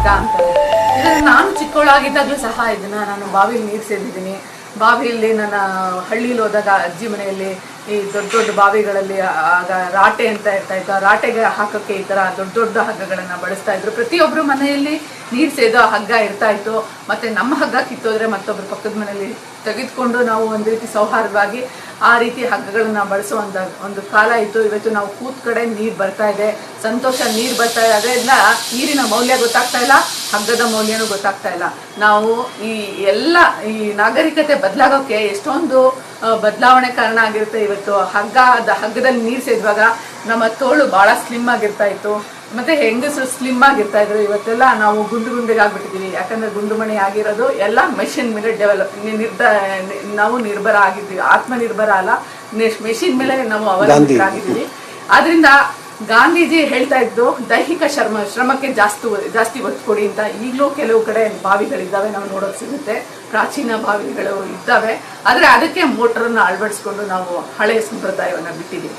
ಹಗ್ಗ ಅಂತಾರೆ. ಇದನ್ನು ನಾನು ಚಿಕ್ಕವಳಾಗಿದ್ದಾಗಲೂ ಸಹ ಇದನ್ನು ನಾನು ಬಾವಿಲಿ ನೀರು ಸೇದಿದ್ದೀನಿ. ಬಾವಿಯಲ್ಲಿ ನನ್ನ ಹಳ್ಳಿಲಿ ಹೋದಾಗ ಅಜ್ಜಿ ಮನೆಯಲ್ಲಿ ಈ ದೊಡ್ಡ ದೊಡ್ಡ ಬಾವಿಗಳಲ್ಲಿ ಆಗ ರಾಟೆ ಅಂತ ಇರ್ತಾಯಿತ್ತು. ಆ ರಾಟೆಗೆ ಹಾಕೋಕ್ಕೆ ಈ ಥರ ದೊಡ್ಡ ದೊಡ್ಡ ಹಗ್ಗಗಳನ್ನು ಬಳಸ್ತಾ ಇದ್ರು. ಪ್ರತಿಯೊಬ್ಬರು ಮನೆಯಲ್ಲಿ ನೀರು ಸೇದೋ ಹಗ್ಗ ಇರ್ತಾಯಿತ್ತು. ಮತ್ತು ನಮ್ಮ ಹಗ್ಗ ಕಿತ್ತೋದ್ರೆ ಮತ್ತೊಬ್ಬರು ಪಕ್ಕದ ಮನೆಯಲ್ಲಿ ತೆಗೆದುಕೊಂಡು ನಾವು ಒಂದು ರೀತಿ ಸೌಹಾರ್ದವಾಗಿ ಆ ರೀತಿ ಹಗ್ಗಗಳನ್ನ ಬಳಸುವಂಥ ಒಂದು ಕಾಲ ಇತ್ತು. ಇವತ್ತು ನಾವು ಕೂತ್ ಕಡೆ ನೀರು ಬರ್ತಾ ಇದೆ, ಸಂತೋಷ, ನೀರು ಬರ್ತಾ ಇದೆ. ಅದರಿಂದ ನೀರಿನ ಮೌಲ್ಯ ಗೊತ್ತಾಗ್ತಾ ಇಲ್ಲ, ಹಗ್ಗದ ಮೌಲ್ಯನೂ ಗೊತ್ತಾಗ್ತಾ ಇಲ್ಲ. ನಾವು ಈ ನಾಗರಿಕತೆ ಬದಲಾಗೋಕ್ಕೆ ಎಷ್ಟೊಂದು ಬದಲಾವಣೆ ಕಾರಣ ಆಗಿರುತ್ತೆ. ಇವತ್ತು ಹಗ್ಗದಲ್ಲಿ ನೀರು ಸೇದುವಾಗ ನಮ್ಮ ತೋಳು ಭಾಳ ಸ್ಲಿಮ್ ಆಗಿರ್ತಾ ಇತ್ತು, ಮತ್ತು ಹೆಂಗಸರು ಸ್ಲಿಮ್ ಆಗಿರ್ತಾ ಇದ್ರು. ಇವತ್ತೆಲ್ಲ ನಾವು ಗುಂಡಿಗಾಗ್ಬಿಟ್ಟಿದ್ದೀವಿ. ಯಾಕಂದರೆ ಗುಂಡುಮಣಿ ಆಗಿರೋದು ಎಲ್ಲ ಮೆಷಿನ್ ಮೇಲೆ ನಾವು ನಿರ್ಭರ ಆಗಿದ್ದೀವಿ. ಆತ್ಮನಿರ್ಭರ ಅಲ್ಲ, ಮೆಷಿನ್ ಮೇಲೆ ನಾವು ಅವಲಂಬಿತರಾಗಿದ್ದೀವಿ. ಆದ್ರಿಂದ ಗಾಂಧೀಜಿ ಹೇಳ್ತಾ ಇದ್ದು ದೈಹಿಕ ಶ್ರಮಕ್ಕೆ ಜಾಸ್ತಿ ಒತ್ತು ಕೊಡಿ ಅಂತ. ಈಗಲೂ ಕೆಲವು ಕಡೆ ಬಾವಿಗಳಿದ್ದಾವೆ, ನಾವು ನೋಡೋಕೆ ಸಿಗುತ್ತೆ, ಪ್ರಾಚೀನ ಬಾವಿಗಳು ಇದ್ದಾವೆ. ಆದರೆ ಅದಕ್ಕೆ ಮೋಟ್ರನ್ನ ಅಳವಡಿಸ್ಕೊಂಡು ನಾವು ಹಳೆಯ ಸಂಪ್ರದಾಯವನ್ನು ಬಿಟ್ಟಿದ್ದೀವಿ.